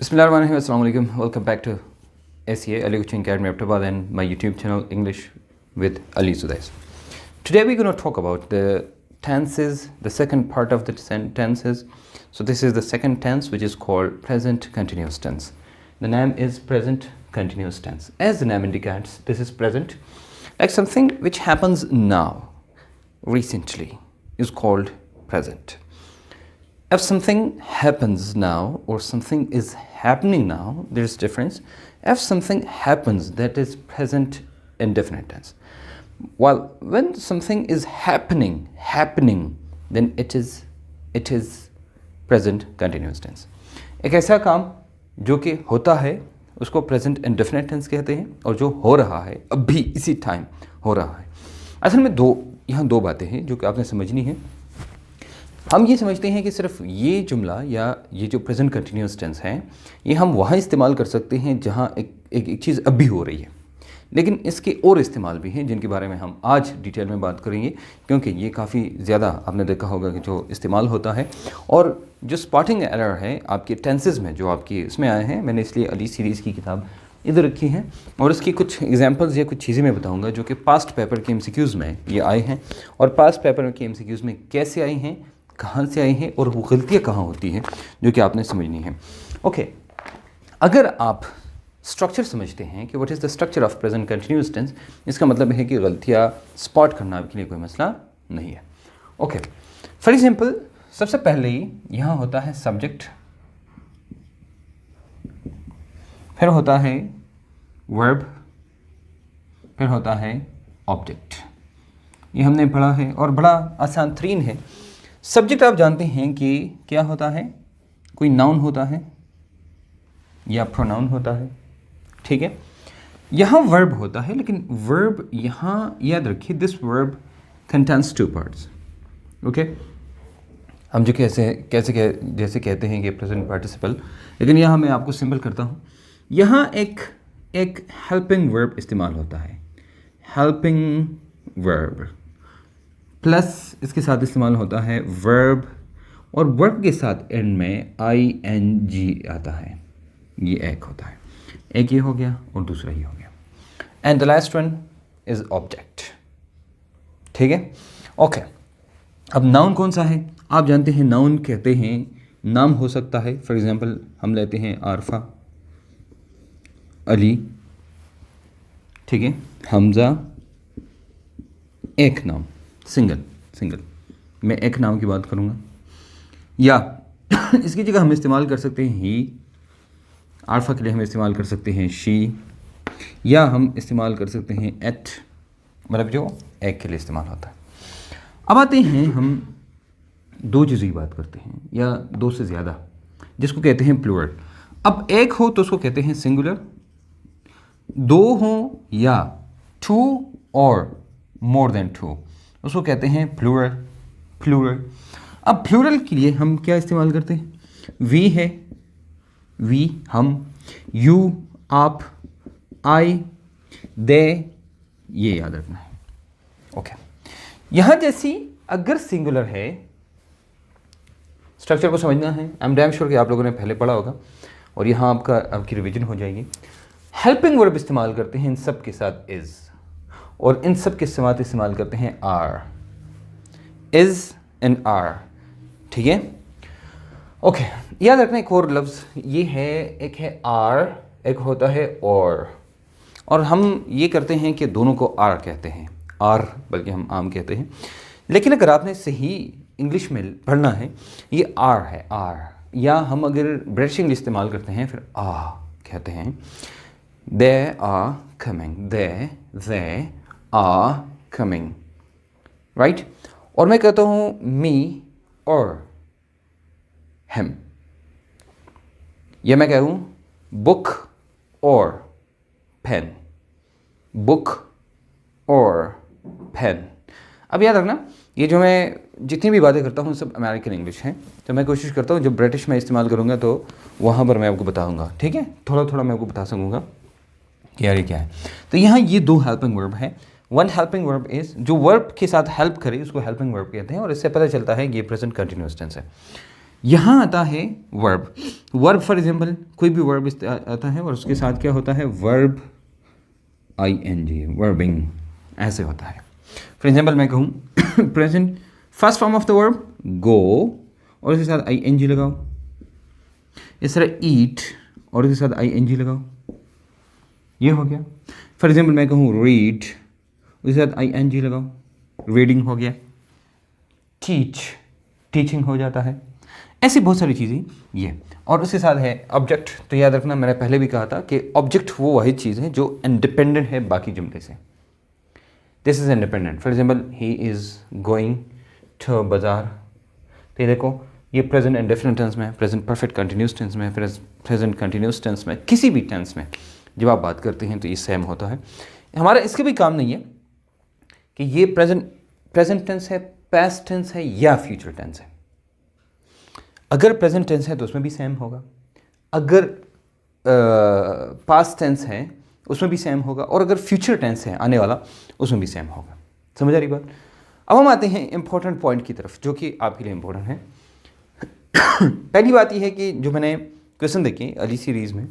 Bismillahirrahmanirrahim. Assalamu alaikum. Welcome back to SEA Ali Coaching Academy Aptabad and my YouTube channel English with Ali Sudais. Today we're going to talk about the tenses, the second part of the tenses. So this is the second tense, which is called present continuous tense. The name is present continuous tense. As the name indicates, this is present, like something which happens now, recently, is called present. If something happens now or something is happening now, there is difference. If something happens, that is present indefinite tense. While when something is happening, then it is present continuous tense. एक ऐसा काम जो कि होता है उसको present indefinite tense कहते हैं, और जो हो रहा है अभी इसी टाइम हो रहा है. असल में यहाँ दो बातें हैं जो कि आपने समझनी है. हम ये समझते हैं कि सिर्फ ये जुमला या ये जो प्रेजेंट कंटिन्यूस टेंस है ये हम वहाँ इस्तेमाल कर सकते हैं जहाँ एक चीज़ अभी हो रही है, लेकिन इसके और इस्तेमाल भी हैं जिनके बारे में हम आज डिटेल में बात करेंगे, क्योंकि ये काफ़ी ज़्यादा आपने देखा होगा कि जो इस्तेमाल होता है. और जो स्पॉटिंग एरर है आपके टेंसेस में जो आपकी इसमें आए हैं, मैंने इसलिए अली सीरीज़ की किताब इधर रखी है और इसकी कुछ एग्जांपल्स या कुछ चीज़ें मैं बताऊंगा जो कि पास्ट पेपर के एमसीक्यूज़ में ये आए हैं, और पास्ट पेपर के एमसीक्यूज़ में कैसे आई हैं, कहाँ से आई हैं और वो गलतियाँ कहाँ होती हैं जो कि आपने समझनी है. ओके, अगर आप स्ट्रक्चर समझते हैं कि what is the structure of present continuous tense, इसका मतलब है कि गलतियाँ स्पॉट करना आपके लिए कोई मसला नहीं है. ओके, फॉर एग्जांपल सबसे पहले ही यहाँ होता है सब्जेक्ट, फिर होता है वर्ब, फिर होता है ऑब्जेक्ट. ये हमने पढ़ा है और बड़ा आसान तरीन है. सब्जेक्ट आप जानते हैं कि क्या होता है, कोई नाउन होता है या प्रोनाउन होता है, ठीक है. यहाँ वर्ब होता है, लेकिन वर्ब यहाँ याद रखिए, this verb contains two parts. Okay, हम जो जैसे कहते हैं कि प्रेजेंट पार्टिसिपल, लेकिन यहाँ मैं आपको सिंपल करता हूँ. यहाँ एक हेल्पिंग वर्ब इस्तेमाल होता है, हेल्पिंग वर्ब प्लस इसके साथ इस्तेमाल होता है वर्ब, और वर्ब के साथ एंड में ing आता है. ये एक होता है, एक ये हो गया और दूसरा ये हो गया. And the last one is object, ठीक है. ओके, अब नाउन कौन सा है आप जानते हैं. नाउन कहते हैं नाम हो सकता है. फॉर एग्जांपल हम लेते हैं आरफा, अली, ठीक है, हमज़ा, एक नाम, सिंगल मैं एक नाम की बात करूँगा. या इसकी जगह हम इस्तेमाल कर सकते हैं ही, आल्फ़ा के लिए हम इस्तेमाल कर सकते हैं शी, या हम इस्तेमाल कर सकते हैं एट, मतलब जो एक के लिए इस्तेमाल होता है. अब आते हैं हम दो चीज़ों की बात करते हैं, या दो से ज़्यादा, जिसको कहते हैं प्लूरल. अब एक हो तो उसको कहते हैं सिंगुलर, दो हो या टू और मोर देन टू उसको कहते हैं प्लूरल. अब प्लूरल के लिए हम क्या इस्तेमाल करते हैं, वी है, वी हम, यू आप, आई दे, ये याद रखना है. ओके, यहाँ जैसी अगर सिंगुलर है, स्ट्रक्चर को समझना है. आई एम डैम श्योर कि आप लोगों ने पहले पढ़ा होगा और यहाँ आपकी रिवीजन हो जाएगी. हेल्पिंग वर्ब इस्तेमाल करते हैं इन सब के साथ इज़, और इन सब के साथ इस्तेमाल करते हैं आर, इज़ एंड आर, ठीक है. ओके, याद रखना एक और लफ्ज़ ये है, एक है आर, एक होता है और हम ये करते हैं कि दोनों को आर कहते हैं, आर बल्कि हम आम कहते हैं. लेकिन अगर आपने सही इंग्लिश में पढ़ना है, ये आर है, आर. या हम अगर ब्रिटिश इंग्लिश इस्तेमाल करते हैं फिर आ कहते हैं. They are coming, they are coming, right. और मैं कहता हूँ मी और हिम, या मैं कहूँ बुक और पेन, बुक और पेन. अब याद रखना, ये जो मैं जितनी भी बातें करता हूँ सब अमेरिकन इंग्लिश हैं, तो मैं कोशिश करता हूँ जब ब्रिटिश में इस्तेमाल करूँगा तो वहाँ पर मैं आपको बताऊँगा, ठीक है. थोड़ा थोड़ा मैं आपको बता सकूँगा कि यार ये क्या है. तो यहाँ ये दो हेल्पिंग वर्ब है. वन हेल्पिंग वर्ब इज़, जो वर्ब के साथ हेल्प करे उसको हेल्पिंग वर्ब कहते हैं, और इससे पता चलता है कि ये प्रेजेंट कंटिन्यूअस टेंस है. यहाँ आता है वर्ब। वर्ब फॉर एग्जाम्पल कोई भी वर्ब आता है और उसके साथ क्या होता है, वर्ब ing, वर्बिंग, ऐसे होता है। फॉर एग्जाम्पल मैं कहूँ present first form of the verb go और उसके साथ ing लगाओ। इस तरह ईट और उसके साथ ing लगाओ, ये हो गया। फॉर एग्जाम्पल मैं कहूँ रीड, उसके साथ ing लगाओ, रीडिंग हो गया। टीच, टीचिंग हो जाता है। ऐसी बहुत सारी चीज़ें ये, और उसके साथ है ऑब्जेक्ट। तो याद रखना, मैंने पहले भी कहा था कि ऑब्जेक्ट वो वही चीज़ है जो इंडिपेंडेंट है बाकी जुमले से। This is independent. For example he is going to bazaar. तो ये देखो, ये प्रेजेंट इंडेफिनिट टेंस में, प्रेजेंट परफेक्ट कंटिन्यूस टेंस में, प्रेजेंट कंटिन्यूस टेंस में, किसी भी टेंस में जब आप बात करते हैं तो ये सेम होता है। हमारा इसके भी काम नहीं है कि ये प्रेजेंट टेंस है, पास्ट टेंस है या फ्यूचर टेंस है। अगर प्रेजेंट टेंस है तो उसमें भी सेम होगा, अगर पास्ट टेंस है उसमें भी सेम होगा, और अगर फ्यूचर टेंस है आने वाला उसमें भी सेम होगा। समझ आ रही बात? अब हम आते हैं इंपॉर्टेंट पॉइंट की तरफ जो कि आपके लिए इंपॉर्टेंट है। पहली बात यह है कि जो मैंने क्वेश्चन देखे अली सीरीज़ में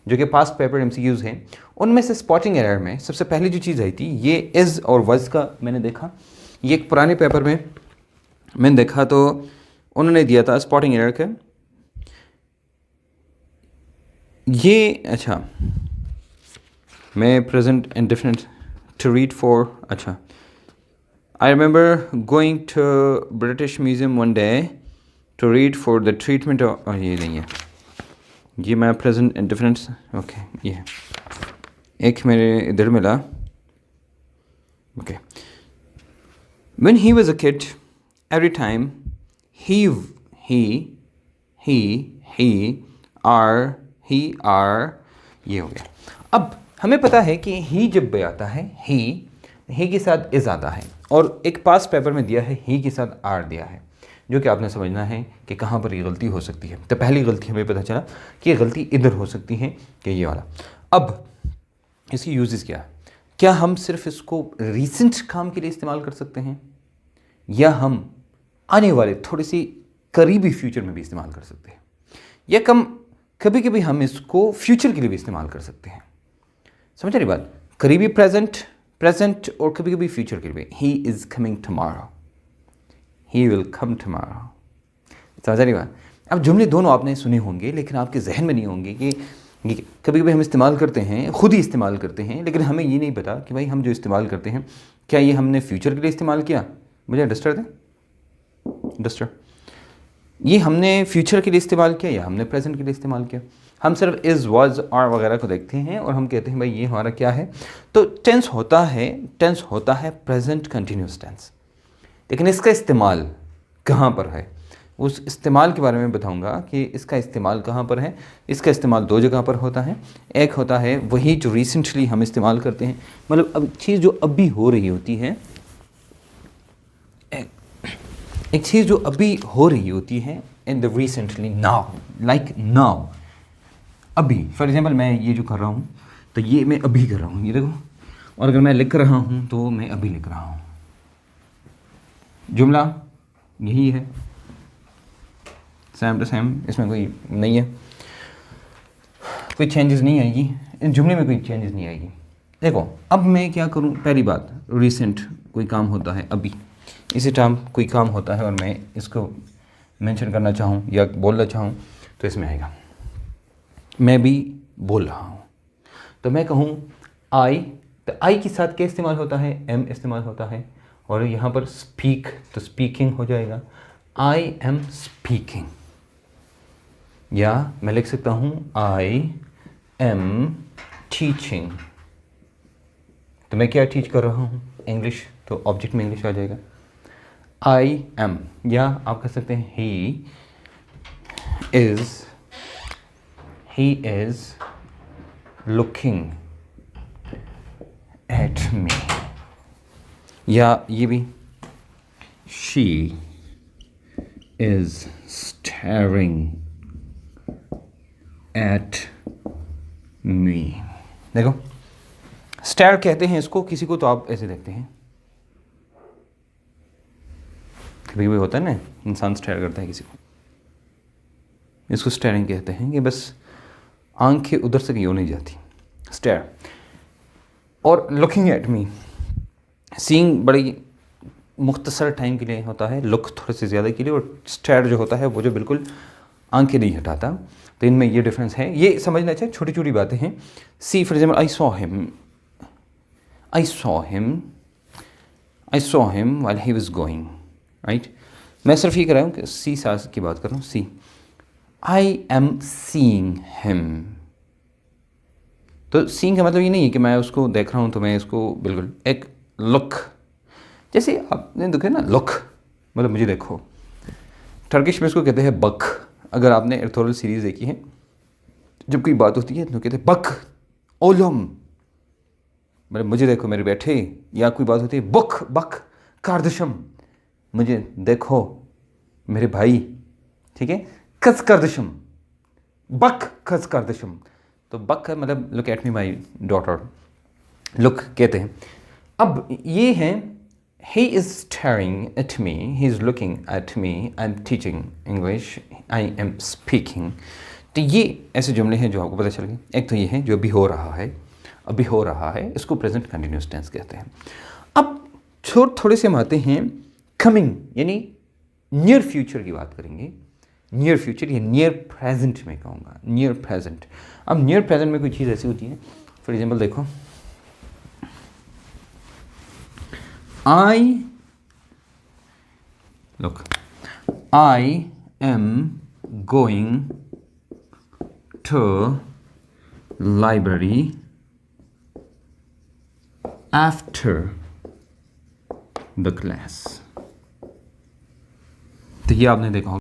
जो कि पास्ट पेपर MCQs हैं, उनमें से स्पॉटिंग एरर में सबसे पहली जो चीज़ आई थी ये इज़ और वज़ का मैंने देखा। ये एक पुराने पेपर में मैंने देखा तो उन्होंने दिया था स्पॉटिंग एरर का ये। अच्छा, मैं present indefinite to read for, अच्छा, I remember going to British museum one day to read for the treatment of, ये नहीं है, ये मैं प्रेजेंट इंडेफिनिट, ओके, ये है। एक मेरे इधर मिला, okay. When he was a kid every time he are, ये हो गया। अब हमें पता है कि ही जब भी आता है ही के साथ इज़ आता है, और एक पास पेपर में दिया है ही के साथ आर दिया है, जो कि आपने समझना है कि कहाँ पर ये गलती हो सकती है। तो पहली गलती हमें पता चला कि ये गलती इधर हो सकती है कि ये वाला। अब इसकी यूजेस क्या है? क्या हम सिर्फ इसको रीसेंट काम के लिए इस्तेमाल कर सकते हैं, या हम आने वाले थोड़ी सी करीबी फ्यूचर में भी इस्तेमाल कर सकते हैं, या कभी कभी हम इसको फ्यूचर के लिए भी इस्तेमाल कर सकते हैं। समझ रही बात? करीबी प्रेजेंट और कभी कभी फ्यूचर के लिए। He is coming tomorrow, he will come tomorrow. समझ रही बात? अब जुमले दोनों आपने सुने होंगे लेकिन आपके जहन में नहीं होंगे कि कभी कभी हम इस्तेमाल करते हैं, खुद ही इस्तेमाल करते हैं, लेकिन हमें ये नहीं पता कि भाई हम जो इस्तेमाल करते हैं क्या ये हमने फ्यूचर के लिए इस्तेमाल किया। मुझे डस्टर दें, डस्टर, ये हमने फ्यूचर के लिए इस्तेमाल किया या हमने प्रेजेंट के लिए इस्तेमाल किया। हम सिर्फ इज़, वाज, आर वगैरह को देखते हैं और हम कहते हैं भाई ये हमारा क्या है। तो टेंस होता है प्रेजेंट कंटिन्यूस टेंस, लेकिन इसका इस्तेमाल कहाँ पर है, उस इस्तेमाल के बारे में बताऊंगा कि इसका इस्तेमाल कहाँ पर है। इसका इस्तेमाल दो जगह पर होता है। एक होता है वही जो रिसेंटली हम इस्तेमाल करते हैं, मतलब अब चीज़ जो अभी हो रही होती है, एक चीज़ जो अभी हो रही होती है in the recently, now, like now, अभी। फॉर एग्जाम्पल मैं ये जो कर रहा हूँ तो ये मैं अभी कर रहा हूँ, ये देखो। और अगर मैं लिख रहा हूँ तो मैं अभी लिख रहा हूँ। जुमला यही है, सेम टू सेम, इसमें कोई नहीं है, कोई चेंजेस नहीं आएगी इस जुमले में, कोई चेंजेस नहीं आएगी। देखो अब मैं क्या करूँ, पहली बात रिसेंट कोई काम होता है अभी, इसी टाइम कोई काम होता है और मैं इसको मेंशन करना चाहूँ या बोलना चाहूँ तो इसमें आएगा मैं भी बोल रहा हूँ। तो मैं कहूँ आई, तो आई के साथ क्या इस्तेमाल होता है, एम इस्तेमाल होता है, और यहाँ पर स्पीक तो स्पीकिंग हो जाएगा, आई एम स्पीकिंग। या मैं लिख सकता हूँ आई एम टीचिंग, तो मैं क्या टीच कर रहा हूँ, इंग्लिश, तो ऑब्जेक्ट में इंग्लिश आ जाएगा, आई एम। या आप कह सकते हैं he is looking at me, या ये भी she is staring at me. देखो स्टेयर कहते हैं इसको, किसी को तो आप ऐसे देखते हैं, कभी कभी होता है ना, इंसान स्टेयर करता है किसी को, इसको स्टेयरिंग कहते हैं, कि बस आंखें उधर से कहीं नहीं जाती, स्टेयर। और लुकिंग एट मी, सीइंग बड़ी मुख्तसर टाइम के लिए होता है, लुक थोड़े से ज़्यादा के लिए, और स्टेयर जो होता है वो जो बिल्कुल आंखें नहीं हटाता। तो इनमें ये डिफरेंस है, ये समझना चाहिए, छोटी छोटी बातें हैं। See for example, I saw him while he was going, right. मैं सिर्फ ये कर रहा हूँ कि सी सास की बात कर रहा हूँ। सी, आई एम सीइंग हिम। तो सीइंग का मतलब ये नहीं है कि मैं उसको देख रहा हूँ तो मैं इसको बिल्कुल, एक लुक, जैसे आपने देखे ना, लुक मतलब मुझे देखो। टर्किश में इसको कहते हैं बक। अगर आपने एर्थोरल सीरीज़ देखी है, जब कोई बात होती है तो कहते हैं बक ओलम, मतलब मुझे देखो मेरे बैठे, या कोई बात होती है बुक बक कार्दशम, मुझे देखो मेरे भाई, ठीक है। कस कार्दशम, बक कस कार्दशम। तो बक का मतलब look at me my daughter, look कहते हैं। अब ये है he is staring at me, he is looking at me, I'm teaching English, I am speaking। तो ये ऐसे जुमले हैं जो आपको पता चल गए। एक तो ये है जो अभी हो रहा है, अभी हो रहा है, इसको प्रेजेंट कंटिन्यूस टेंस कहते हैं। अब थोड़े से हम आते हैं कमिंग, यानी नियर फ्यूचर की बात करेंगे। नियर फ्यूचर या नियर प्रेजेंट में कहूँगा, नियर प्रेजेंट। अब नियर प्रेजेंट में कोई चीज़ ऐसी होती है, फॉर एग्जाम्पल देखो, I am going to library after the class। तो ये आपने देखा होगा।